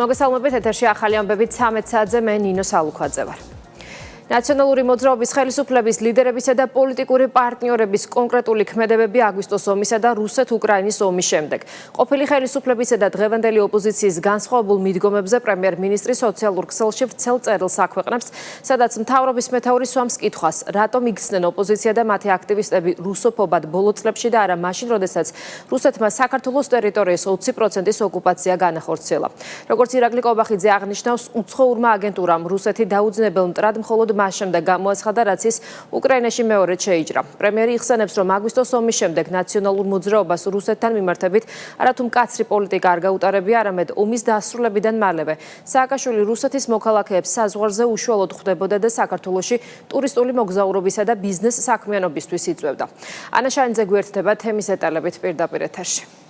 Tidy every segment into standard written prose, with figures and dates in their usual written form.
მოგესალმებით, ეთერში ახალი ამბები 13 საათზე, მე ნინო სალუქვაძე ვარ. ნაციონალური მოძრაობის ხელისუფლების ლიდერებისა და პოლიტიკური პარტნიორების კონკრეტული ქმედებები აგვისტოს ომისა და რუსეთ-უკრაინის ომის შემდეგ. ყოფილი ხელისუფლებისა და დღევანდელი ოპოზიციის განსხვავებულ მიდგომებზე პრემიერ-მინისტრი სოციალურ ქსელში ვრცელ წერილს აქვეყნებს, სადაც მთავრობის მეთაური სვამს კითხვას, რატომ იგრძნენ ოპოზიცია და მათი აქტივისტები რუსოფობად ბოლო წლებში და არა მაშინ, როდესაც რუსეთმა საქართველოს ტერიტორიის 20%-ის ოკუპაცია განახორციელა. როგორც ირაკლი კობახიძე აღნიშნავს, უცხოურმა აგენტურამ რუსეთი დაუძინებელ მტრად მხოლოდ მას შემდეგ გამოაცხადა, რაც ის უკრაინაში მეორედ შეიჯრა. პრემიერი იხსენებს, რომ აგვისტოს ომის შემდეგ ნაციონალურ მოძრაობას რუსეთთან მიმართებით არათუ მკაცრი პოლიტიკა არ გაუტარებია, არამედ ომის დასრულებიდან მალევე სააკაშვილი რუსეთის მოქალაქეებს საზღვარზე უშუალოდ ხვდებოდა და საქართველოში ტურისტული მოგზაურობისა და ბიზნეს საქმიანობისთვის იწვევდა. ანა შანიძე გვერდდება თემის დეტალებით პირდაპირ ეთერში.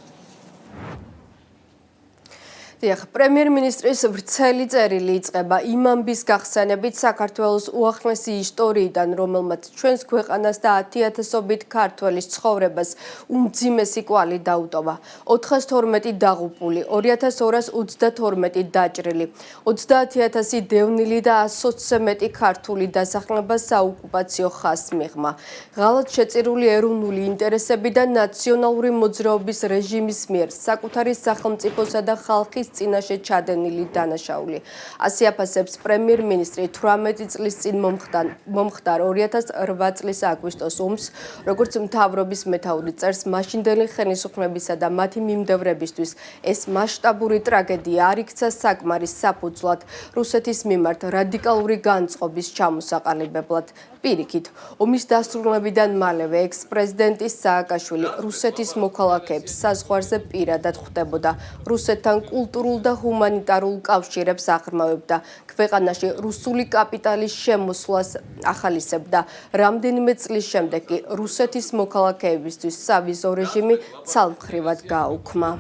პრემიერ-მინისტრის ვრცელი წერილი იწყება იმ ამბის გახსენებით საქართველოს უახლესი ისტორიიდან, რომელმაც ჩვენს ქვეყანას და 10,000-ობით ქართველის ცხოვრებას უმძიმესი კვალი დაუტოვა. 412 დაღუპული, 2222 დაჭრილი, 30,000 დევნილი და 120-ზე მეტი ქართული დასახლება საოკუპაციო ხაზს მიღმა. ღალატ შეწირული ეროვნული ინტერესები და ნაციონალური მოძრაობის რეჟიმის მიერ საკუთარი სახელმწიფოსა და ხალხის წინაშე ჩადენილი დანაშაული. ასე აფასებს პრემიერ-მინისტრი 18 წლის წინ მომხდარ 2008 წლის აგვისტოს ომს, როგორც მთავრობის მეთაური წერს, მაშინდელი ხელისუფლებისა და მათი მიმდევრებისთვის ეს მასშტაბური ტრაგედია არ იქცა საკმარის საფუძვლად რუსეთის მიმართ რადიკალური განწყობის ჩამოსაყალიბებლად. პირიქით, ომის დასრულებიდან მალევე ექს-პრეზიდენტი სააკაშვილი რუსეთის მოქალაქეებს საზღვარზე პირადად ხვდებოდა. რუსეთთან კულტურულ და ჰუმანიტარულ კავშირებს აღრმავებდა. ქვეყანაში რუსული კაპიტალის შემოსვლას ახალისებდა. რამდენიმე წლის შემდეგ კი რუსეთის მოქალაქეებისთვის სავიზო რეჟიმი ცალმხრივად გააუქმა.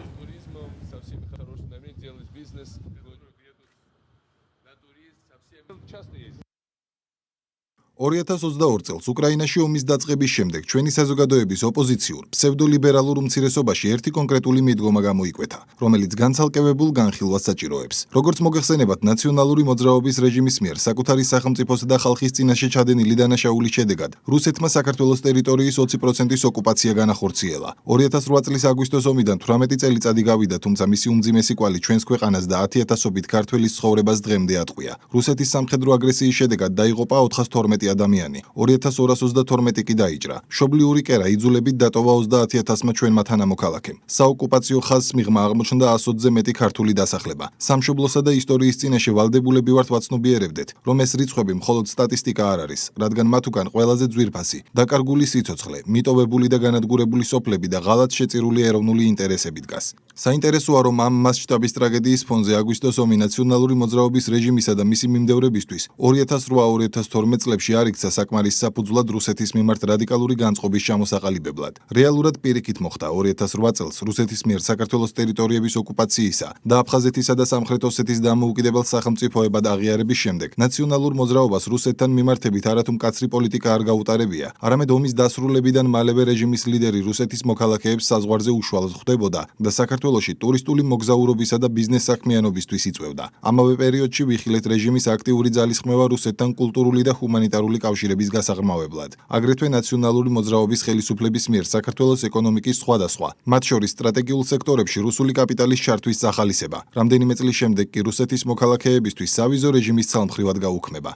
2022 წელს უკრაინაში ომის დაწყების შემდეგ ჩვენი საზოგადოების ოპოზიციურ ფსევდოლიბერალურ უმცირესობაში ერთი კონკრეტული მიდგომა გამოიკვეთა, რომელიც განცალკევებულ განხილვას საჭიროებს. როგორც მოგეხსენებათ, ნაციონალური მოძრაობის რეჟიმის მიერ საკუთარი სახელმწიფოსა და ხალხის წინაშე ჩადენილი დანაშაულის შედეგად რუსეთმა საქართველოს ტერიტორიის 20%-ის ოკუპაცია განახორციელა. 2008 წლის აგვისტოს ომიდან 18 წელიწადი გავიდა, თუმცა მისი უმძიმესი კვალი ჩვენს ქვეყანას და 10,000-ობით ქართველის ცხოვრებას დღემდე ატყვია. რუსეთის სამხედრო აგრესიის შედეგად დაიღუპა 412 ადამიანი, 2222 კი დაიჭრა. მშობლიური კერა იძულებით დატოვა 30,000-მა ჩვენმა თანამოქალაქემ. საოკუპაციო ხაზს მიღმა აღმოჩნდა 120-ზე მეტი ქართული დასახლება. სამშობლოსა და ისტორიის წინაშე ვალდებულები ვართ ვაცნობიერებდეთ, რომ ეს რიცხვები მხოლოდ სტატისტიკა არ არის, რადგან მათ უკან ყველაზე ძვირფასი, დაკარგული სიცოცხლე, მიტოვებული და განადგურებული სოფლები და ღალატ შეწირული ეროვნული ინტერესები დგას. საინტერესოა, რომ ამ მასშტაბის ტრაგედიის ფონზე აგვისტოს ომი ნაციონალური მოძრაობის რეჟიმისა და მისი მიმდევრებისთვის 2008-2012 წლებში არ იქცა საკმარის საფუძვლად რუსეთის მიმართ რადიკალური განწყობის ჩამოსაყალიბებლად. რეალურად პირიქით მოხდა 2008 წელს რუსეთის მიერ საქართველოს ტერიტორიების ოკუპაციისა და აფხაზეთისა და სამხრეთ ოსეთის დამოუკიდებელ სახელმწიფოებად აღიარების შემდეგ ნაციონალურ მოძრაობას რუსეთთან მიმართებით არათუ მკაცრი პოლიტიკა არ გაუტარებია, არამედ ომის დასრულებიდან მალევე რეჟიმის ლიდერი რუსეთის მოქალაქეებს საზღვარზე უშუალოდ ხვდებოდა და საქართველოში ტურისტული მოგზაურობისა და ბიზნეს საქმიანობისთვის იწვევდა. ამავე პერიოდში ვიხილეთ რეჟიმის აქტიური ძალისხმევა რუსეთთან კულტურული და ჰუმანიტარული კავშირების გასაღრმავებლად. აგრეთვე ნაციონალური მოძრაობის ხელისუფლების მიერ საქართველოს ეკონომიკის სხვადასხვა, მათ შორის სტრატეგიულ სექტორებში რუსული კაპიტალის ჩართვის სახალისება. რამდენიმე წლის შემდეგ კი რუსეთის მოქალაქეებისთვის სავიზო რეჟიმის ცალმხრივად გაუქმება.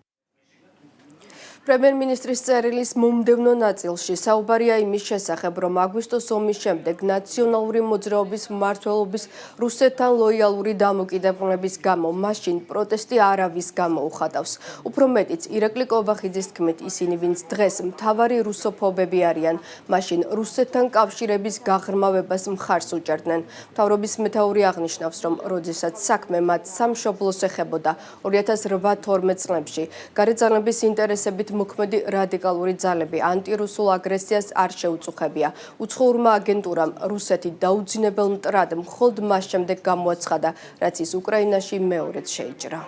პრემიერ-მინისტრის წერილის მომდევნო ნაწილში საუბარია იმის შესახებ, რომ აგვისტოს ომის შემდეგ ნაციონალური მოძრაობის მმართველობის რუსეთთან ლოიალური დამოკიდებულების გამო მაშინ პროტესტი არავის გამოუხატავს. უფრო მეტიც, ირაკლი კობახიძის თქმით, ისინი, ვინც დღეს მთავარი რუსოფობები არიან, მაშინ რუსეთთან კავშირების გაღრმავებას მხარს უჭერდნენ. მთავრობის მეთაური აღნიშნავს, რომ როდესაც საქმე მათ სამშობლოს ეხებოდა 2008-12 წლებში, გარეძანების ინტერესებით მოქმედი რადიკალური ძალები ანტირუსულ აგრესიას არ შეუწუხებია. უცხოურმა აგენტურამ რუსეთი დაუძინებელ მტრად მხოლოდ მას შემდეგ გამოაცხადა, რაც ის უკრაინაში მეორედ შეიჭრა.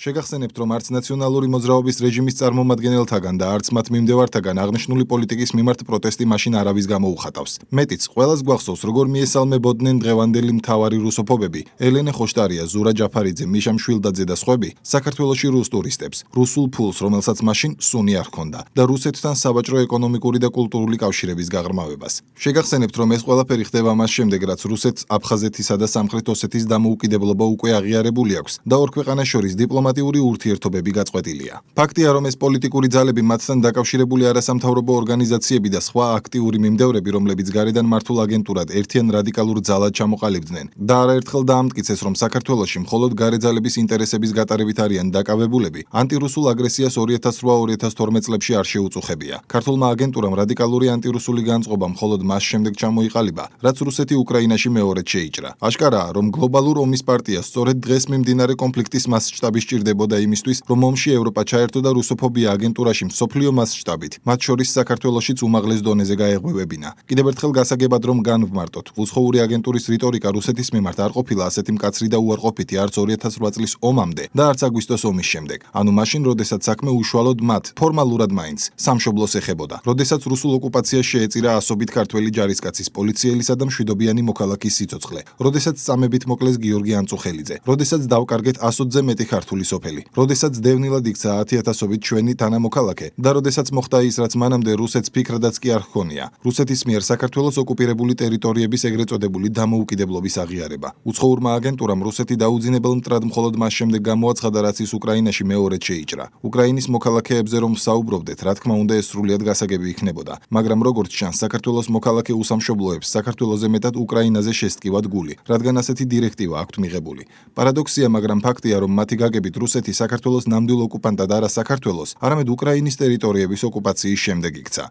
შეგახსენებთ, რომ არც ნაციონალური მოძრაობის რეჟიმის წარმომადგენელთაგან და არც მათ მიმდევართაგან აღნიშნული პოლიტიკის მიმართ პროტესტი მაშინ არავის გამოუხატავს. მეტიც, ყველას გვახსოვს, როგორ მიესალმებოდნენ დღევანდელი მთავარი რუსოფობები, ელენე ხოშტარია, ზურა ჯაფარიძე, მიშა მშვილდაძე და სხვები, საქართველოში რუს ტურისტებს, რუსულ ფულს, რომელსაც მაშინ სუნი არ ჰქონდა და რუსეთთან საბაჭრო ეკონომიკური და კულტურული კავშირების გაღრმავებას. შეგახსენებთ, რომ ეს ყველაფერი ხდება მას შემდეგ, რაც რუსეთს აფხაზეთისა და სამხრეთ ოსეთის დამოუკიდებლობა უკვე აღიარებული აქვს და ორ ქვეყანას შორის დიპლომატიური ურთიერთობები გაწყვეტილია. ფაქტია, რომ ეს პოლიტიკური ძალები, მათთან დაკავშირებული არასამთავრობო ორგანიზაციები და სხვა აქტიური მიმდევრები, რომლებიც გარედან მართულ აგენტურად ერთიან რადიკალურ ძალად ჩამოყალიბდნენ და არაერთხელ დაამტკიცეს, რომ საქართველოში მხოლოდ გარე ძალების ინტერესების გატარებით არიან დაკავებულები, ანტირუსულ აგრესიას 2008-2012 წლებში არ შეუწუხებია. ქართულმა აგენტურამ რადიკალური ანტირუსული განწყობა მხოლოდ მას შემდეგ ჩამოიყალიბა, რაც რუსეთი უკრაინაში მეორედ შეიჭრა. აშკარაა, რომ გლობალურ ომის პარტიას სწორედ დღეს მიმდინარე კონფლიქტის მასშტაბი სჭირდებოდა იმისთვის, რომ ომში ევროპა ჩაერთო და რუსოფობია აგენტურაში მსოფლიო მასშტაბით, მათ შორის საქართველოშიც უმაღლეს დონეზე გაეღვივებინა. კიდევ ერთხელ გასაგებად რომ განვმარტოთ, უცხოური აგენტურის რიტორიკა რუსეთის მიმართ არ ყოფილა ასეთი მკაცრი და უარყოფითი არც 2008 წლის ომამდე და არც აგვისტოს ომის შემდეგ. ანუ მაშინ, როდესაც საქმე უშუალოდ მათ, ფორმალურად მაინც, სამშობლოს ეხებოდა. როდესაც რუსულ ოკუპაციას შეეწირა ასობით ქართველი ჯარისკაცის, პოლიციელისა და მშვიდობიანი მოქალაქის სიცოცხლე. როდესაც წამებით მოკლეს გიორგი ანწუხელიძე. როდესაც დავკარგეთ 100-ზე მეტი ქართული სოფელი. როდესაც დევნილად იქცა 10,000-ობით ჩვენი თანამოქალაქე და როდესაც მოხდა ის, რაც მანამდე რუსეთს ფიქრადაც კი არ ჰქონია. რუსეთის მიერ საქართველოს ოკუპირებული ტერიტორიების ეგრეთ წოდებული დამოუკიდებლობის აღიარება. უცხოურმა აგენტურამ რუსეთი დაუძინებელ მტრად მხოლოდ მას შემდეგ გამოაცხადა, რაც ის უკრაინაში მეორედ შეიჭრა. უკრაინის მოქალაქეებზე რომ ვსაუბრობდეთ, რა თქმა უნდა ეს სრულიად გასაგები იქნებოდა. მაგრამ როგორც ჩანს, საქართველოს მოქალაქე უსამშობლოებს საქართველოზე მეტად უკრაინაზე შესტკივად გული, რადგან ასეთი დირექტივა აქვთ მიღებული. პარადოქსია, მაგრამ ფაქტია, რომ მათი გაგებით რუსეთი საქართველოს ნამდვილ ოკუპანტად არა საქართველოს, არამედ უკრაინის ტერიტორიების ოკუპაციის შემდეგ იქცა.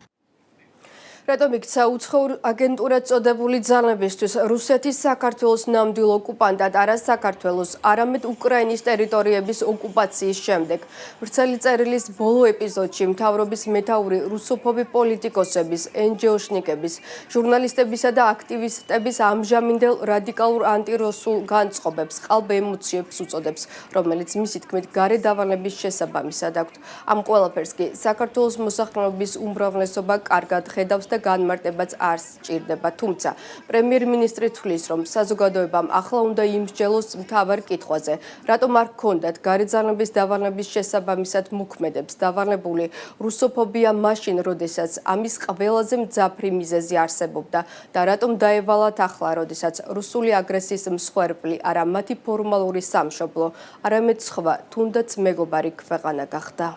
რატომ იქცა უცხოურ აგენტურად წოდებული ძალებისთვის რუსეთის საქართველოს ნამდვილ ოკუპანტად არა საქართველოს, არამედ უკრაინის ტერიტორიების ოკუპაციის შემდეგ. ვრცელი წერილის ბოლო ეპიზოდში მთავრობის მეთაური რუსოფობი პოლიტიკოსების, NGO-შნიკების, ჟურნალისტებისა და აქტივისტების ამჟამინდელ რადიკალურ ანტირუსულ განწყობებს, ყალბ ემოციებს უწოდებს, რომელიც მისი თქმით გარე დავალების შესაბამისად აქვთ. ამ ყველაფერს კი საქართველოს მოსახლეობის უმრავლესობა კარგად ხედავს და განმარტებაც არ სჭირდება. თუმცა პრემიერ-მინისტრი თვლის, რომ საზოგადოებამ ახლა უნდა იმსჯელოს მთავარ კითხვაზე, რატომ არ ჰქონდათ გარეძალების დავალების შესაბამისად მოქმედებს დავალებული რუსოფობია მაშინ, როდესაც ამის ყველაზე მძაფრი მიზეზი არსებობდა და რატომ დაევალათ ახლა, როდესაც რუსული აგრესიის მსხვერპლი არა მათი ფორმალური სამშობლო, არამედ სხვა, თუნდაც მეგობარი ქვეყანა გახდა.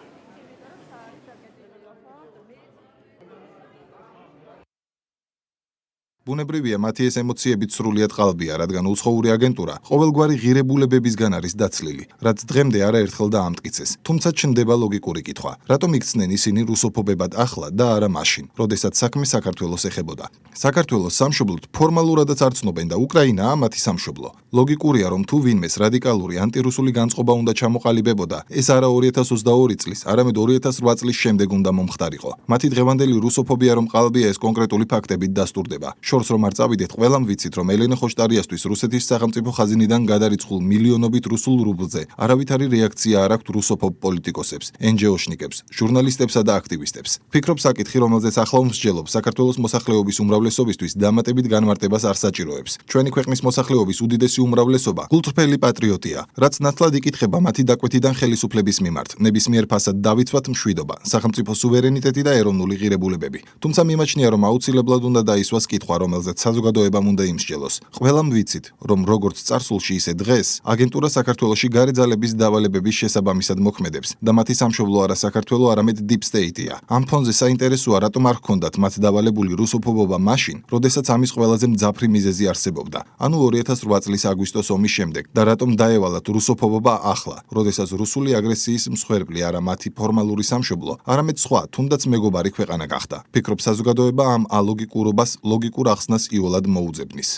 ბუნებრივია, მათი ეს ემოციებიც სრულიად ყალბია, რადგან უცხოური აგენტურა ყოველგვარი ღირებულებებისგან არის დაცლილი, რაც დღემდე არაერთხელ დაამტკიცეს. თუმცა ჩნდება ლოგიკური კითხვა: რატომ იქცნენ ისინი რუსოფობებად ახლა და არა მაშინ, როდესაც საქმე საქართველოს ეხებოდა? საქართველოს სამშობლოდ ფორმალურადაც არ ცნობენ და უკრაინაა მათი სამშობლო. ლოგიკურია, რომ თუ ვინმეს რადიკალური ანტირუსული განწყობა უნდა ჩამოყალიბებოდა, ეს არა 2022 წლის, არამედ 2008 წლის შემდეგ უნდა მომხდარიყო. მათი დღევანდელი რუსოფობია რომ ყალბია, ეს კონკრეტული ფაქტებით დასტურდება. შორს რომ არ წავიდეთ, ყველამ ვიცით, რომ ელენე ხოშტარიასთვის რუსეთის სახელმწიფო ხაზინიდან გადარიცხულ მილიონობით რუსულ რუბლზე არავითარი რეაქცია არ აქვთ რუსოფობ პოლიტიკოსებს, NGO-შნიკებს, ჟურნალისტებსა და აქტივისტებს. ფიქრობ, საკითხი, რომელზეც ახლა ვმსჯელობ, საქართველოს მოსახლეობის უმრავლესობისთვის დამატებით განმარტებას არ საჭიროებს. ჩვენი ქვეყნის მოსახლეობის უდიდესი უმრავლესობა გულწრფელი პატრიოტია, რაც ნათლად იკითხება მათი დაკვეთიდან ხელისუფლების მიმართ, ნებისმიერ ფასად დავიცვათ მშვიდობა, სახელმწიფო სუვერენიტეტი და ეროვნული ღირებულებები. თუმცა მიმაჩნია, რომ აუცილებლად უნდა დაისვას კითხვა, რომელზეც საზოგადოებამ უნდა იმსჯელოს. ყველამ ვიცით, რომ როგორც წარსულში, ისე დღეს აგენტურა საქართველოში გარე ძალების დავალებების შესაბამისად მოქმედებს და მათი სამშობლო არა საქართველო, არამედ Deep State-ია. ამ ფონზე საინტერესოა, რატომ არ ჰქონდათ მათ დავალებული რუსოფობობა მაშინ, როდესაც ამის ყველაზე მძაფრი მიზეზი არსებობდა, ანუ 2008 წლის აგვისტოს ომის შემდეგ და რატომ დაევალათ რუსოფობობა ახლა, როდესაც რუსული აგრესიის მსხვერპლი არა მათი ფორმალური სამშობლო, არამედ სხვა, თუნდაც მეგობარი ქვეყანა გახდა. ფიქრობ, საზოგადოება ამ ალოგიკურობას ლოგიკურ ახსნას იოლად მოუძებნის.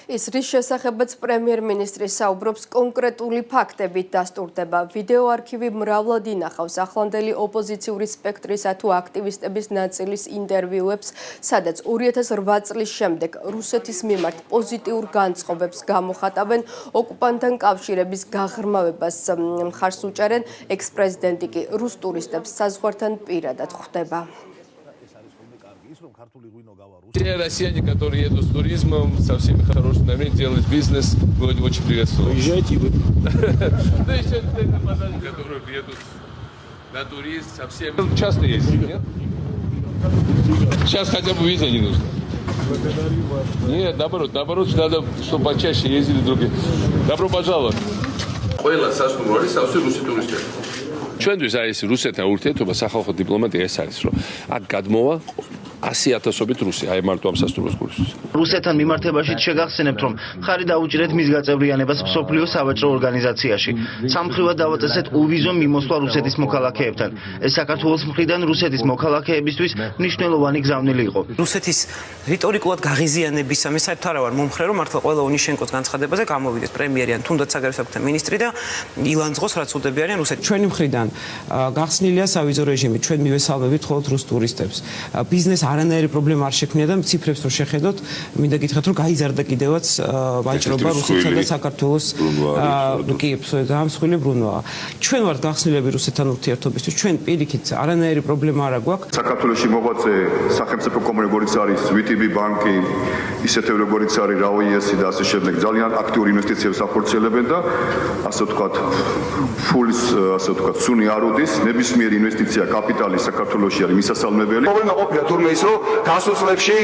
ის რის შესახებაც პრემიერ-მინისტრი საუბრობს კონკრეტული ფაქტებით დასტურდება. ვიდეო არქივი მრავლად ინახავს ახლანდელი ოპოზიციური სპექტრისა თუ აქტივისტების ნაწილის ინტერვიუებს, სადაც 2008 წლის შემდეგ რუსეთის მიმართ პოზიტიურ განწყობებს გამოხატავენ, ოკუპანტთან კავშირების გაღრმავებას მხარს უჭერენ, ექს-პრეზიდენტი კი რუს ტურისტებს საზღვართან პირადად ხვდება. Те россияне, которые едут с туризмом, со всеми хорошими намерениями, делают бизнес, мы очень приветствуем. Приезжайте вы. Да еще которые едут на туризм, со всеми. Часто ездят, нет? Сейчас хотя бы виза не нужно. Нет, наоборот, надо, чтобы почаще ездили другие. Добро пожаловать. Ყველა სასტუმრო არის სავსე რუსი ტურისტები. ჩვენთვის არის რუსეთთან ურთიერთობა სახალხო დიპლომატია ეს არის, რომ აქ გადმოვა 100,000-ობით რუსი, აი მარტო ამ სასტუმროს გულისთვის. რუსეთთან მიმართებაშიც შეგახსენებთ, რომ ხარი დაუჭირეთ მის გაწევრიანებას მსოფლიო სავაჭრო ორგანიზაციაში. სამხრივად დავაწესეთ უვიზო მიმოსვლა რუსეთის მოქალაქეებთან. ეს საქართველოს მხრიდან რუსეთის მოქალაქეებისთვის მნიშვნელოვანი გზავნილი იყო. რუსეთის რიტორიკულად გაღიზიანების ამის საერთოდ არა ვარ მომხრე, რომ მართლა ყველა უნიშენკოს განცხადებაზე გამოვიდეს პრემიერი ან თუნდაც საგარეო საქმეთა მინისტრი და ილანძღოს რაც უდები არიან რუსეთში. ჩვენი მხრიდან გახსნილია სავიზო რეჟიმი, ჩვენ მივესალმებით მხოლოდ რუს ტურისტებს. ბიზნეს არანაირი პრობლემა არ შექმნია და ციფრებს რო შეხედოთ, მინდა გითხრათ, რომ გაიზარდა კიდევაც ვაჭრობა რუსეთსა და საქართველოს კი დამსხვილი ბრუნვაა. ჩვენ ვართ გახსნილები რუსეთთან ურთიერთობისთვის, ჩვენ პირიქით არანაირი პრობლემა არ აქვს. საქართველოში მოღვაწე სახელმწიფო კომპანია როგორიც არის VTB ბანკი, ისეთივე როგორიც არის RAO-ი და ასე შემდეგ, ძალიან აქტიურ ინვესტიციებს ახორციელებენ და ასე ვთქვათ, ფულის ასე ვთქვათ, სუნი არ უდის, ნებისმიერი ინვესტიცია კაპიტალი საქართველოში არის მისასალმებელი. პრობლემა ყოფილა თურმე ის, რომ გასულ წლებში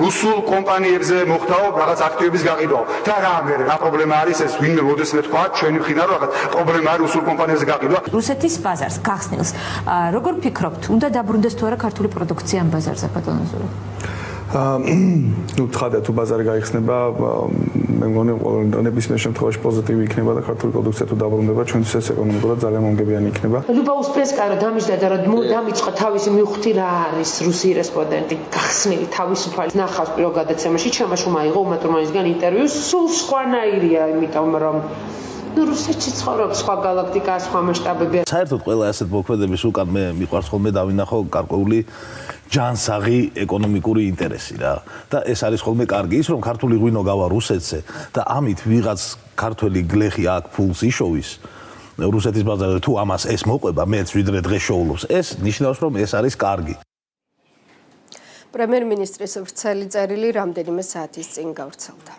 რუსულ კომპანიებზე მოხდაო რაღაც აქტივების გაყიდვა. და რა ამერე, რა პრობლემა არის ეს, ვინმე მოდეს მე თქვა, ჩვენი მხრიდან რომ რაღაც პრობლემა არის რუსულ კომპანიებზე გაყიდვა. რუსეთის ბაზარს გახსნილს. როგორ ფიქრობთ, უნდა დაბრუნდეს თუ არა ქართული პროდუქცია ამ ბაზარზე, ბატონო ზურა? ცხადია თუ ბაზარი გაიხსნება, მე მგონი ნებისმიერ შემთხვევაში პოზიტივი იქნება და ქართული პროდუქცია თუ დაბრუნდება, ჩვენთვის ეს ეკონომიკურად ძალიან მომგებიანი იქნება. Люба Успенская დამიჯდა და რომ დამიწყა თავისი მივხვდი რა არის რუსი რესპონდენტი გახსნილი თავისუფალი ნახავს პირველ გადაცემაში ჩემაშում აიღო უმატურმანისგან ინტერვიუ სულ სხვანაირია იმიტომ რომ რუსეთში ცხოვრობს სხვა გალაქტიკა სხვა მასშტაბებია საერთოდ ყველა ასეთ მოქმედების უკან მე მიყვარს ხოლმე დავინახო გარკვეული ჯანსაღი ეკონომიკური ინტერესი რა და ეს არის ხოლმე კარგი ის რომ ქართული ღვინო გავა რუსეთზე და ამით ვიღაც ქართველი გლეხი აქ ფულს იშოვის რუსეთის ბაზარზე თუ ამას ეს მოყვება მეც ვიდრე დღეს შოულობს ეს ნიშნავს რომ ეს არის კარგი პრემიერ-მინისტრის ვრცელი წერილი რამდენიმე საათის წინ გავრცელდა.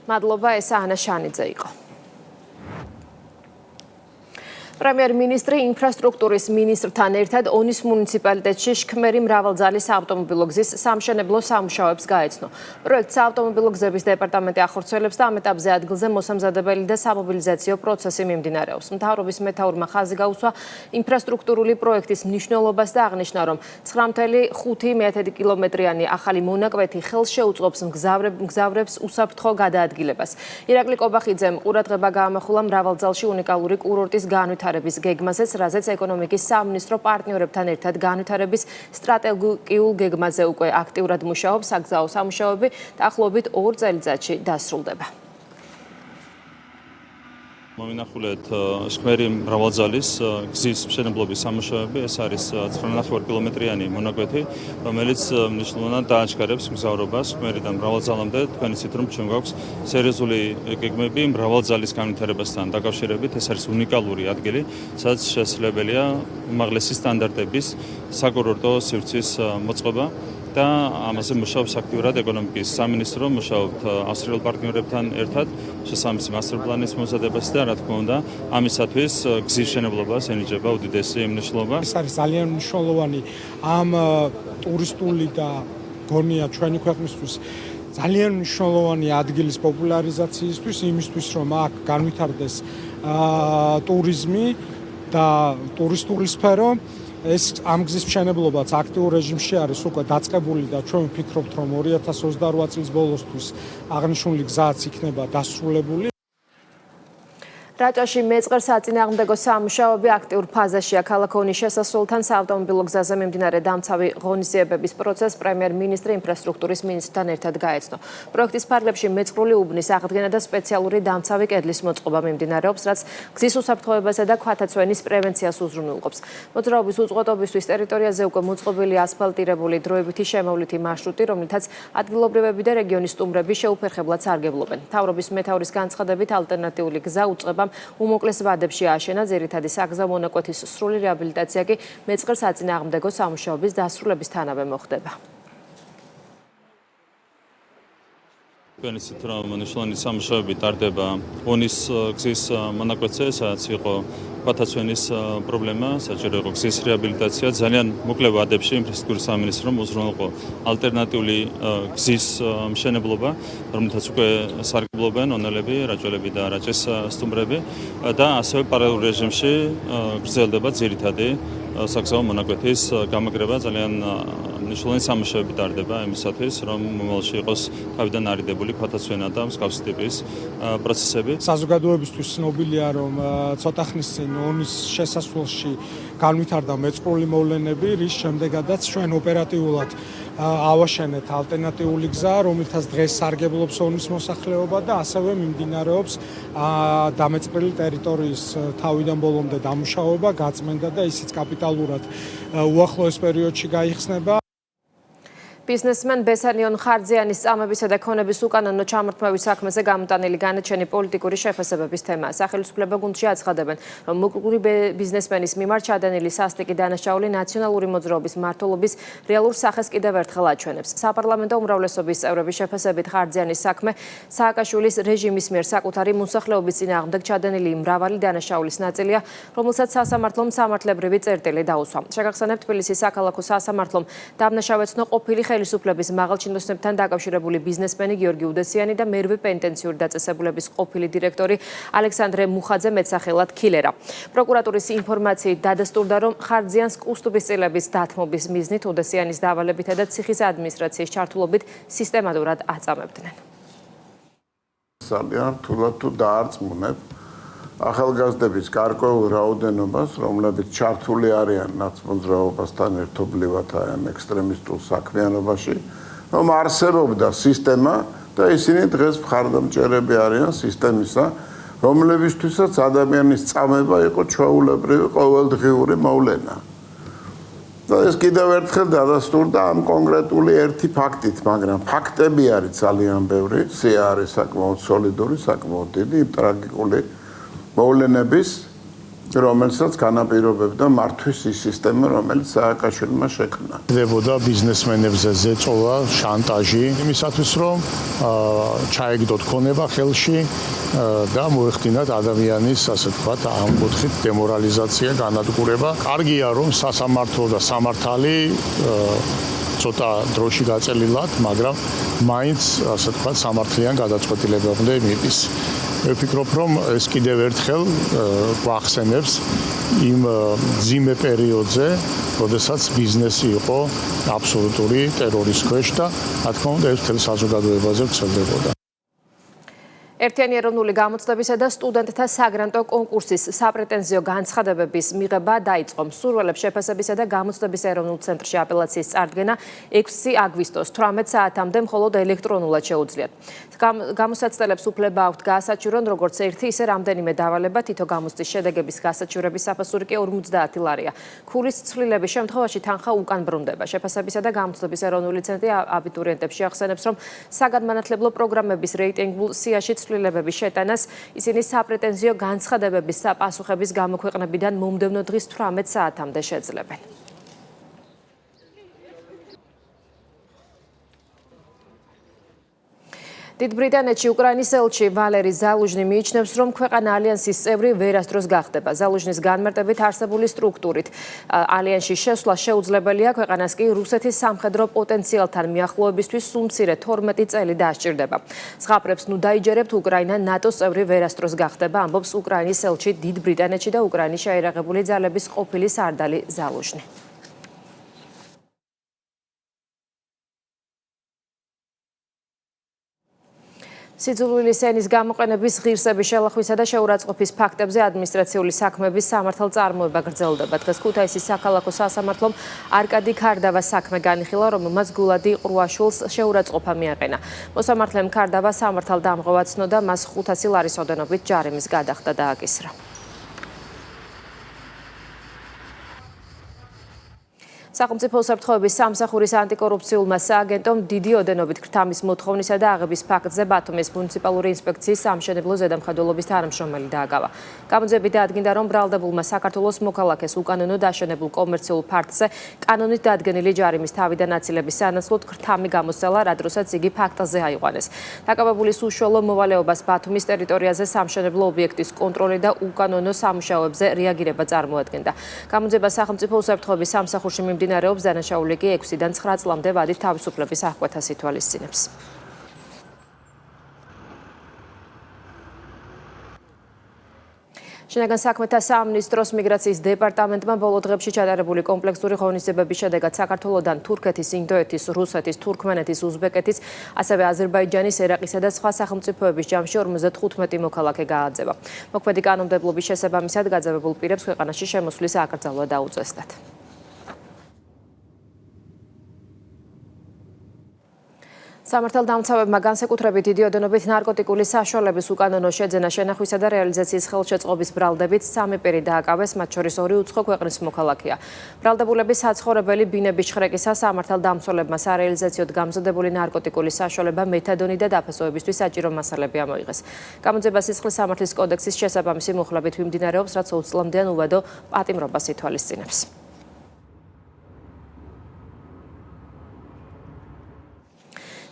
მადლობა, ეს ანა შანიძე იყო. პრემიერ-მინისტრი ინფრასტრუქტურის მინისტრთან ერთად ონის მუნიციპალიტეტში შქმერი მრავალძალის საავტომობილო გზის სამშენებლო სამუშაოებს გაეცნო. პროექტს საავტომობილო გზების დეპარტამენტი ახორციელებს და ამ ეტაპზე ადგილზე მოსამზადებელი და სამობილიზაციო პროცესი მიმდინარეობს. მთავრობის მეთაურმა ხაზი გაუსვა ინფრასტრუქტურული პროექტის მნიშვნელობას და აღნიშნა, რომ 9.5 კილომეტრიანი ახალი მონაკვეთი ხელს შეუწყობს მგზავრებს უსაფრთხო გადაადგილებას. ირაკლი კობახიძემ ყურადღება გაამახვილა მრავალძალში უნიკალური კურორტის განვითარებას გეგმაზეც, რაზეც ეკონომიკის სამინისტრო პარტნიორებთან ერთად განვითარების სტრატეგიულ გეგმაზე უკვე აქტიურად მუშაობს. საგზაო სამუშაოები დაახლოებით 2 წელიწადში დასრულდება. მომინახულეთ შქმერი მრავალძალის გზის მშენებლობის სამუშაოები, ეს არის 9.5 კილომეტრიანი მონაკვეთი, რომელიც მნიშვნელოვნად დააჩქარებს მგზავრობას შქმერიდან მრავალძალამდე. თქვენ იცით, რომ ჩვენ გვაქვს სერიოზული გეგმები მრავალძალის განვითარებასთან დაკავშირებით, ეს არის უნიკალური ადგილი, სადაც შესაძლებელია უმაღლესი სტანდარტების საკურორტო სივრცის მოწყობა. და ამაზე მუშაობს აქტიურად ეკონომიკის სამინისტრო, მუშაობთ ავსტრიელ პარტნიორებთან ერთად შესაბამისი მასტერპლანის მომზადებასა და რა თქმა უნდა, ამისათვის გზის მშენებლობას ენიჭება უდიდესი მნიშვნელობა. ეს არის ძალიან მნიშვნელოვანი ამ ტურისტული და გონია ჩვენი ქვეყნისთვის ძალიან მნიშვნელოვანი ადგილის პოპულარიზაციისთვის, იმისთვის რომ აქ განვითარდეს ტურიზმი და ტურისტული სფერო. ეს ამ გზის მშენებლობაც აქტიურ რეჟიმში არის უკვე დაწყებული და ჩვენ ვფიქრობთ, რომ 2028 წლის ბოლოსთვის აღნიშნული გზაც იქნება დასრულებული. რაჭაში მეწყერ საწინააღმდეგო სამუშაოები აქტიურ ფაზაშია. ქალაქ ონის შესასვლელთან საავტომობილო გზაზე მიმდინარე დამცავი ღონისძიებების პროცესს პრემიერ-მინისტრი ინფრასტრუქტურის მინისტრთან ერთად გაეცნო. პროექტის ფარგლებში მეწყრული უბნის აღდგენა და სპეციალური დამცავი კედლის მოწყობა მიმდინარეობს, რაც გზის უსაფრთხოებასა და ქვათაცვენის პრევენციას უზრუნველყოფს. მოძრაობის უწყვეტობისთვის ტერიტორიაზე უკვე მოწყობილი ასფალტირებული დროებითი შემოვლითი მარშრუტი, რომლითაც ადგილობრივები და რეგიონის სტუმრები შეუფერხებლად სარგებლობენ. მთავრობის მეთაურის განცხადებით ალტერნატიული გზა უწყებამ უმოკლეს ვადებში ააშენა, ძირითადი საგზაო მონაკვეთის სრული რეაბილიტაცია კი მეწყერ საწინააღმდეგო სამუშაოების დასრულებისთანავე მოხდება. Განიცდით, რომ მნიშვნელოვანი სამუშაოები ტარდება ონის გზის მონაკვეთზე, სადაც იყო ქვათაცვენის პრობლემა, საჭირო იყო გზის რეაბილიტაცია. ძალიან მოკლე ვადებში ინფრასტრუქტურის სამინისტრომ უზრუნველყო ალტერნატიული გზის მშენებლობა, რომელთაც უკვე სარგებლობენ ონელები, რაჭველები და რაჭის სტუმრები და ასევე პარალელურ რეჟიმში გრძელდება ძირითადი საგზაო მონაკვეთის გამაგრება. ძალიან მნიშვნელოვანი სამუშაოები ტარდება იმისათვის, რომ მომავალში იყოს თავიდან არიდებული ქვათაცვენა და მსგავსი ტიპის პროცესები. საზოგადოებისთვის ცნობილია, რომ ცოტა ხნის წინ ონის შესასვლელში განვითარდა მეწყრული მოვლენები, რის შემდეგაც ჩვენ ოპერატიულად ავაშენეთ ალტერნატიული გზა, რომელთაც დღეს სარგებლობს ონის მოსახლეობა და ასევე მიმდინარეობს დამეწყრილი ტერიტორიის თავიდან ბოლომდე დამუშავება, გაწმენდა და ისიც კაპიტალურად უახლოეს პერიოდში გაიხსნება. ბიზნესმენ ბესანიონ ხარძიანის წამებისა და ქონების უკანონო ჩამორთმევის საქმეზე გამოტანილი განაჩენი პოლიტიკური შეფასებების თემაა. სახელმწიფო გუნდში აცხადებენ, რომ მოკვლური ბიზნესმენის მიმართ ჩადენილი სასტიკი დანაშაული ნაციონალური მოძრაობის მმართველობის რეალურ სახეს კიდევ ერთხელ აჩვენებს. საპარლამენტო უმრავლესობის წევრების შეფასებით ხარძიანის საქმე სააკაშვილის რეჟიმის მიერ საკუთარი მოსახლეობის წინააღმდეგ ჩადენილი მრავალი დანაშაულის ნაწილია, რომელსაც სასამართლომ სამართლებრივი წერტილი დაუსვა. შეგახსენებთ, თბილისის საქალაქო სასამართლომ დამნაშავეცნო ყოფილი ხელისუფლების მაღალჩინოსნებთან დაკავშირებული ბიზნესმენი გიორგი უდესიანი და მერვე პენტენციური დაწესებულების ყოფილი დირექტორი ალექსანდრე მუხაძე მეტსახელად ქილერა. პროკურატურის ინფორმაციით დადასტურდა, რომ ხარძიანს კუსტუბისწილების დათმობის მიზნით უდესიანის დავალებითა და ციხის ადმინისტრაციის ჩართულობით სისტემატურად აწამებდნენ. ძალიან რთულად თუ დაარწმუნებ ახალგაზრდების გარკვეულ რაოდენობას, რომლებიც ჩართული არიან ნაცმოძრაობასთან ერთობლივად ან ექსტრემისტულ საქმიანობაში, რომ არსებობდა სისტემა და ისინი დღეს მხარდამჭერები არიან სისტემისა, რომლებისთვისაც ადამიანის წამება იყო ჩვეულებრივი ყოველდღიური მოვლენა. და ეს კიდევ ერთხელ დადასტურდა ამ კონკრეტული ერთი ფაქტით, მაგრამ ფაქტები არის ძალიან ბევრი, სია არის საკმაოდ სოლიდური, საკმაოდ დიდი, ტრაგიკული მოვლენების, რომელსაც განაპირობებდა მართვის ის სისტემა, რომელიც სააკაშვილმა შექმნა. ხდებოდა ბიზნესმენებზე ზეწოლა, შანტაჟი, იმისათვის რომ ჩაეგდოთ ქონება ხელში და მოეხდინათ ადამიანის, ასე ვთქვათ, ამ კუთხით დემორალიზაცია, განადგურება. კარგია, რომ სასამართლო და სამართალი ცოტა დროში გაწელილად, მაგრამ მაინც, ასე ვთქვათ, სამართლიან გადაწყვეტილებამდე მიდის. მე ვფიქრობ, რომ ეს კიდევ ერთხელ გვახსენებს იმ ძიმე პერიოდზე, როდესაც ბიზნესი იყო აბსოლუტური ტერორის ქვეშ და, რა თქმა უნდა, ეს მთელ საზოგადოებაზე ვრცელდებოდა. ერთიანი ეროვნული გამოცდებისა და სტუდენტთა საგრანტო კონკურსის საპრეტენზიო განცხადებების მიღება დაიწყო. მსურველებს შეფასებისა და გამოცდების ეროვნულ ცენტრში აპელაციის წარდგენა 6 აგვისტოს 18 საათამდე მხოლოდ ელექტრონულად შეუძლიათ. გამოსაცდელებს უფლება აქვთ გაასაჩივრონ როგორც ერთი, ისე რამდენიმე დავალება, თითო გამოცდის შედეგების გასაჩივრების საფასური კი 50 ლარია. ქულის ცვლილების შემთხვევაში თანხა უკან ბრუნდება. შეფასებისა და გამოცდების ეროვნული ცენტრი აბიტურიენტებს შეახსენებს, რომ საგანმანათლებლო პროგრამების რეიტინგულ სიაში ცვლილებების შეტანას ისინი საპრეტენზიო განცხადებების პასუხების გამოქვეყნებიდან მომდევნო დღის 18 საათამდე შეძლებენ. დიდ ბრიტანეთში უკრაინის ელჩი ვალერი ზალუჟნი მიიჩნევს, რომ ქვეყანა ალიანსის წევრი ვერასდროს გახდება. ზალუჟნის განმარტებით არსებული სტრუქტურით ალიანსში შესვლა შეუძლებელია, ქვეყანას კი რუსეთის სამხედრო პოტენციალთან მიახლოებისთვის სულ მცირე 12 წელი დაასჭირდება. ზღაპრებს ნუ დაიჯერებთ, უკრაინა ნატოს წევრი ვერასდროს გახდება, ამბობს უკრაინის ელჩი დიდ ბრიტანეთში და უკრაინის შეიარაღებული ძალების ყოფილი სარდალი ზალუჟნი. სიძულვილი სენის გამოყენების ღირსების შელახვისა და შეურაცხყოფის ფაქტებზე ადმინისტრაციული საქმეების სამართალწარმოება გრძელდება. დღეს ქუთაისის საქალაქო სასამართლომ არკადი ქარდავას საქმე განიხილა, რომელმაც გულადი ყრუაშვილს შეურაცხყოფა მიაყენა. მოსამართლემ ქარდავა სამართალდამღობა ცნო და მას 500 ლარის ოდენობით ჯარიმის გადახდა დააკისრა. სახელმწიფო უსაფრთხოების სამსახურის ანტიკორუფციულმა სააგენტომ დიდი ოდენობით ქრთამის მოთხოვნისა და აღების ფაქტზე ბათუმის მუნიციპალური ინსპექციის სამშენებლო ზედამხედველობის თანამშრომელი დააგავა. გამოძიებით დადგინდა, რომ ბრალდებულმა საქართველოს მოქალაქეს უკანონოდ აშენებულ კომერციულ ფართზე კანონით დადგენილი ჯარიმის თავიდან აწილების სანაცვლოდ ქრთამი გამოსცალა, რა დროსაც იგი ფაქტზე აიყვანეს. დაკავებულის უშუალო მოვალეობას ბათუმის ტერიტორიაზე სამშენებლო ობიექტის კონტროლი და უკანონო სამუშაოებზე რეაგირება წარმოადგენდა. გამოძიება სახელმწიფო უსაფრთხოების სამსახურში მიმდინარეობს, დანაშაული კი 6-დან 9 წლამდე ვადით თავისუფლების აღკვეთას ითვალისწინებს. შინაგან საქმეთა სამინისტროს მიგრაციის დეპარტამენტმა ბოლო დღეებში ჩატარებული კომპლექსური ღონისძიებების შედეგად საქართველოდან თურქეთის, ინდოეთის, რუსეთის, თურქმენეთის, უზბეკეთის, ასევე აზერბაიჯანის, ერაყისა და სხვა სახელმწიფოების ჯამში 55 მოქალაქე გააძევა. მოქმედი კანონმდებლობის შესაბამისად გაძევებულ პირებს ქვეყანაში შემოსვლის აკრძალვა დაუწესდათ. სამართალდამცავებმა განსაკუთრებით დიდი ოდენობით ნარკოტიკული საშუალების უკანონო შეძენა, შენახვისა და რეალიზაციის ხელშეწყობის ბრალდებით 3 პირი დააკავეს, მათ შორის 2 უცხო ქვეყნის მოქალაქეა. ბრალდებულების საცხოვრებელი ბინების შხრეკისა სამართალდამცველებმა სარეალიზაციოდ გამზადებული ნარკოტიკული საშუალება, მეთადონი და დაფასოებისთვის საჭირო მასალები ამოიღეს. გამოძიება სისხლის სამართლის კოდექსის შესაბამისი მუხლებით მიმდინარეობს, რაც 20 წლამდეან უვადო პატიმრობას ითვალისწინებს.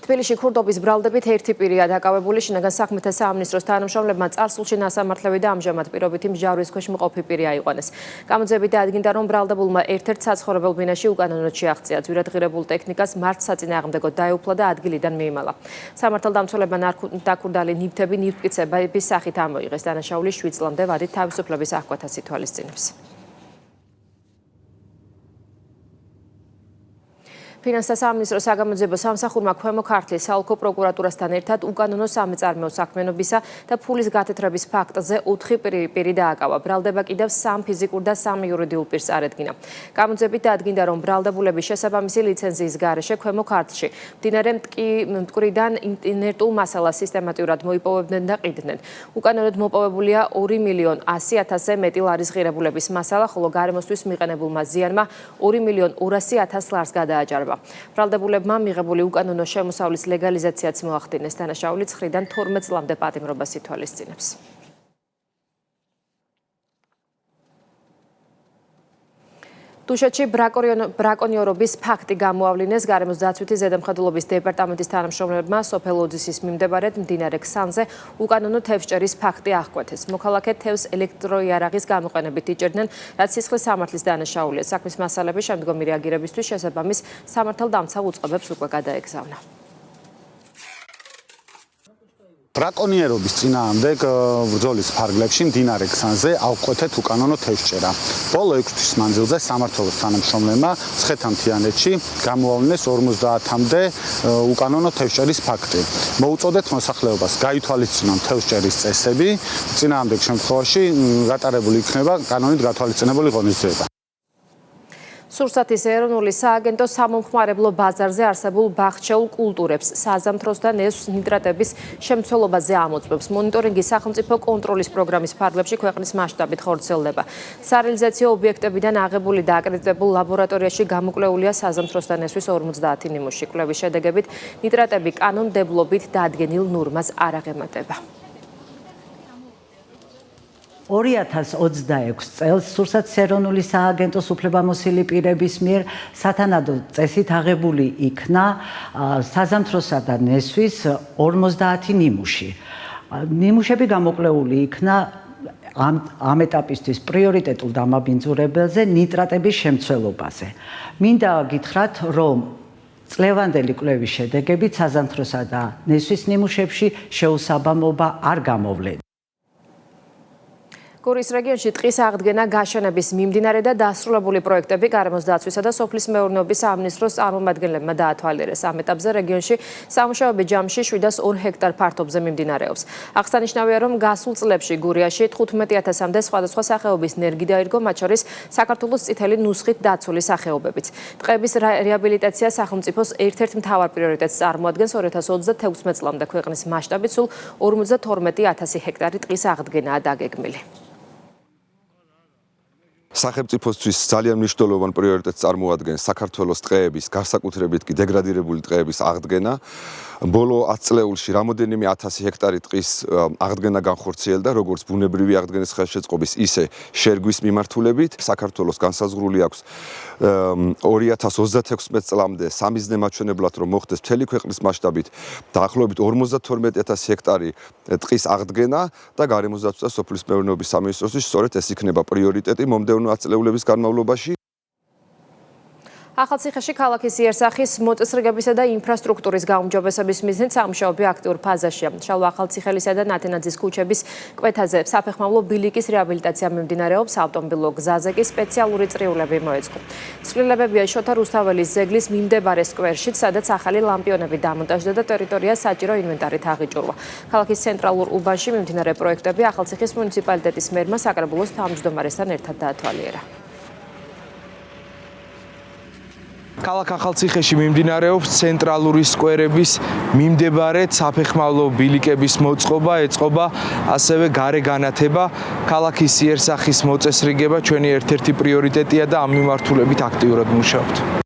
თბილისში ქურდობის ბრალდებით 1 პირია დაკავებული. შინაგან საქმეთა სამინისტროს თანამშრომლებმა წარსულში ნასამართლები და ამჟამად პირობითი მსჯავრვის ქვეშ მყოფი პირი აიყვანეს. გამოძიებით დადგინდა, რომ ბრალდებულმა ერთ-ერთ საცხოვრებელ ბინაში უკანონოდ შეაღწია. ძვირადღირებულ ტექნიკას მართ საწინააღმდეგოდ დაეუფლა და ადგილიდან მიიმალა. სამართალდამცველებმა დაქურდალი ნივთები ნივთმტკიცების სახით ამოიღეს. დანაშაული 7 წლამდე ვადით თავისუფლების აღკვეთას ითვალისწინებს. ფინანსთა სამინისტროს საგამოძიებო სამსახურმა ქვემო ქართლის საოლქო პროკურატურასთან ერთად უკანონო სამეწარმეო საქმიანობისა და ფულის გათეთრების ფაქტზე 4 პირი დააკავა. ბრალდება კიდევ 3 ფიზიკურ და 3 იურიდიულ პირს წარადგინა. გამოძიებით დადგინდა, რომ ბრალდებულების შესაბამისი ლიცენზიის გარეშე ქვემო ქართლში მდინარე მტკვრიდან ინერტულ მასალას სისტემატურად მოიპოვებდნენ და ყიდნენ. უკანონოდ მოპოვებულია 2.100.000-ზე მეტი ლარის ღირებულების მასალა, ხოლო გარემოსთვის მიყენებულმა ზიანმა 2.200.000 ლარს გადააჭარბა. ბრალდებულებმა მიღებული უკანონო შემოსავლის ლეგალიზაციაც მოახდინეს. დანაშაული 9-დან 12 წლამდე პატიმრობას ითვალისწინებს. თუშეთში ბრაკონიორობის ფაქტი გამოავლინეს. გარემოს დაცვითი ზედამხედველობის დეპარტამენტის თანამშრომლებმა სოფელ ოძისის მიმდებარედ მდინარე ქსანზე უკანონო თევზჭერის ფაქტი აღკვეთეს. მოქალაქე თევზს ელექტროიარაღის გამოყენებით იჭერდნენ, რაც სისხლის სამართლის დანაშაულია. საქმის მასალები შემდგომი რეაგირებისთვის შესაბამის სამართალდამცავ უწყებებს უკვე გადაეგზავნა. ბრაკონიერობის წინააღმდეგ ბრძოლის ფარგლებში მდინარე ქსანზე აღკვეთეთ უკანონო თევზჭერა. ბოლო 6 თვის მანძილზე სამმართველოს თანამშრომლებმა ცხეთამთიანეთში გამოავლინეს 50-მდე უკანონო თევზჭერის ფაქტი. მოუწოდეთ მოსახლეობას გაითვალისწინონ თევზჭერის წესები, წინააღმდეგ შემთხვევაში გატარებული იქნება კანონით გათვალისწინებული ღონისძიება. სურსათის ეროვნული სააგენტო სამომხმარებლო ბაზარზე არსებულ ბაღჩეულ კულტურებს, საზამთროს და ნესვს ნიტრატების შემცველობაზე ამოწმებს. მონიტორინგი სახელმწიფო კონტროლის პროგრამის ფარგლებში ქვეყნის მასშტაბით ხორციელდება. სარეალიზაციო ობიექტებიდან აღებული და აკრედიტებულ ლაბორატორიაში გამოკვლეულია საზამთროს და ნესვის 50 ნიმუში. კვლევის შედეგებით ნიტრატები კანონმდებლობით დადგენილ ნორმას არ აღემატება. 2026 წელს სურსათის ეროვნული სააგენტოს უფლებამოსილი პირების მიერ სათანადო წესით აღებული იქნა საზამთროსა და ნესვის 50 ნიმუში. ნიმუშები გამოკვლეული იქნა ამ ეტაპისთვის პრიორიტეტულ დამაბინძურებელზე ნიტრატების შემცველობაზე. მინდა გითხრათ, რომ წლევანდელი კვლევის შედეგებით საზამთროსა და ნესვის ნიმუშებში შეუსაბამობა არ გამოვლენია. გორის რეგიონში ტყის აღდგენა, გაშენების მიმდინარე და დასრულებული პროექტები გარემოს დაცვისა და სოფლის მეურნეობის სამინისტროს წარმომადგენლებმა დაათვალიერეს. ამ ეტაპზე რეგიონში სამუშაოები ჯამში 702 ჰექტარ ფართობზე მიმდინარეობს. აღსანიშნავია, რომ გასულ წლებში გურიაში 15,000-მდე სხვადასხვა სახეობის ნერგი დაირგო, მათ შორის საქართველოს წითელი ნუსხით დაცული სახეობებიც. ტყეების რეაბილიტაცია სახელმწიფოს ერთ-ერთ მთავარ პრიორიტეტს წარმოადგენს. 2026 წლამდე ქვეყნის მასშტაბით სულ 52,000 ჰექტარი ტყის აღდგენაა დაგეგმილი. სახელმწიფოსთვის ძალიან მნიშვნელოვან პრიორიტეტს წარმოადგენს საქართველოს ტყეების, განსაკუთრებით კი დეგრადირებული ტყეების აღდგენა. ბოლო 10 წლეულში რამოდენიმე 1000 ჰექტარი ტყის აღდგენა განხორციელდა, როგორც ბუნებრივი აღდგენის ხელშეწყობის, ისე შერგვის მიმართულებით. საქართველოს განსაზღვრული აქვს 2036 წლამდე სამიზნე მაჩვენებლად, რომ მოხდეს მთელი ქვეყნის მასშტაბით დაახლოებით 52,000 ჰექტარი ტყის აღდგენა და გარემოს დაცვა და სოფლის მეურნეობის სამინისტროსთვის სწორედ ეს იქნება პრიორიტეტი მომდევნო 10 წლეულების განმავლობაში. ახალციხეში ქალაქის იერსახის მოწესრიგებისა და ინფრასტრუქტურის გაუმჯობესების მიზნით სამუშაოები აქტიურ ფაზაშია. შალვა ახალციხელისა და ნათენაძის ქუჩების კვეთაზე საფეხმავლო ბილიკის რეაბილიტაცია მიმდინარეობს, ავტომობილო გზაზე კი სპეციალური წრიულები მოეწყო. ცვლილებებია შოთა რუსთაველის ძეგლის მიმდებარე სკვერშიც, სადაც ახალი ლამპიონები დამონტაჟდა და ტერიტორია საჭირო ინვენტარით აღიჭურვა. ქალაქის ცენტრალურ უბანში მიმდინარე პროექტები ახალციხის მუნიციპალიტეტის მერმა საკრებულოს თავმჯდომარესთან ერთად დაათვალიერა. ქალაქ ახალციხეში მიმდინარეობს ცენტრალური სკვერების მიმდებარე საფეხმავლო ბილიკების მოწყობა, ეწყობა ასევე გარე განათება. ქალაქის იერსახის მოწესრიგება ჩვენი ერთ-ერთი პრიორიტეტია და ამ მიმართულებით აქტიურად მუშაობთ.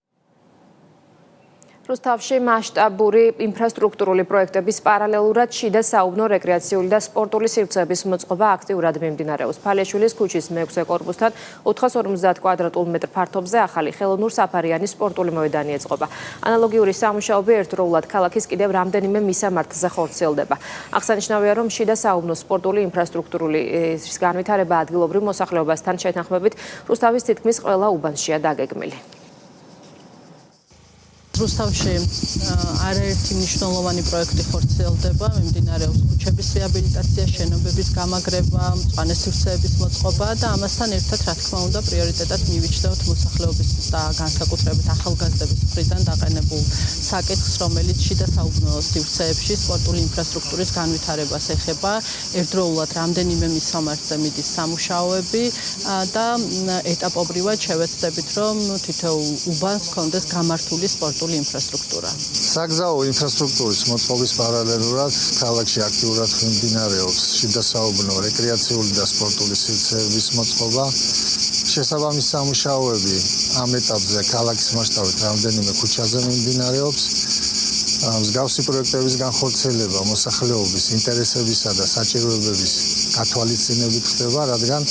რუსთავში მასშტაბური ინფრასტრუქტურული პროექტების პარალელურად შიდა საუბნო, რეკრეაციული და სპორტული სივრცეების მოწყობა აქტიურად მიმდინარეობს. ფალიაშვილის ქუჩის მე-6 კორპუსთან 450 კვადრატულ მეტრ ფართობზე ახალი ხელოვნურ-საფარიანი სპორტული მოედანი ეწყობა. ანალოგიური სამუშაოები ერთდროულად ქალაქის კიდევ რამდენიმე მისამართზე ხორციელდება. აღსანიშნავია, რომ შიდა საუბნო სპორტული ინფრასტრუქტურული განვითარება ადგილობრივ მოსახლეობასთან შეთანხმებით რუსთავის თითქმის ყველა უბანშია დაგეგმილი. რუსთავში არაერთი მნიშვნელოვანი პროექტი ხორციელდება, მიმდინარეობს ქუჩების რეაბილიტაცია, შენობების გამაგრება, მწვანე სივრცეების მოწყობა და ამასთან ერთად, რა თქმა უნდა, პრიორიტეტად მივიჩნევთ მოსახლეობის და განსაკუთრებით ახალგაზრდების მხრიდან დაყენებულ საკითხს, რომელიც შიდა საუბნო სივრცეებში სპორტული ინფრასტრუქტურის განვითარებას ეხება. ერთდროულად რამდენიმე მისამართზე მიდის სამუშაოები და ეტაპობრივად შევეცდებით, რომ თითოეულ უბანს ჰქონდეს გამართული სპორტული ინფრასტრუქტურა. საგზაო ინფრასტრუქტურის მოწყობის პარალელურად ქალაქში აქტიურად მიმდინარეობს შიდა საუბნო, რეკრეაციული და სპორტული სივრცეების მოწყობა. შესაბამის სამუშაოები ამ ეტაპზე ქალაქის მასშტაბით რამდენიმე ქუჩაზე მიმდინარეობს. მსგავსი პროექტების განხორციელება მოსახლეობის ინტერესებისა და საჭიროებების გათვალისწინებით ხდება, რადგან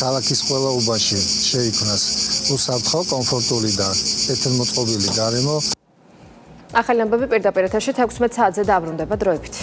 ქალაქის ყველა უბანში შეიქმნას უსაფრთხო, კომფორტული და კეთილმოწყობილი გარემო. ახალი ამბები პირდაპირ ეთერში 16 საათზე დაბრუნდება დროებით.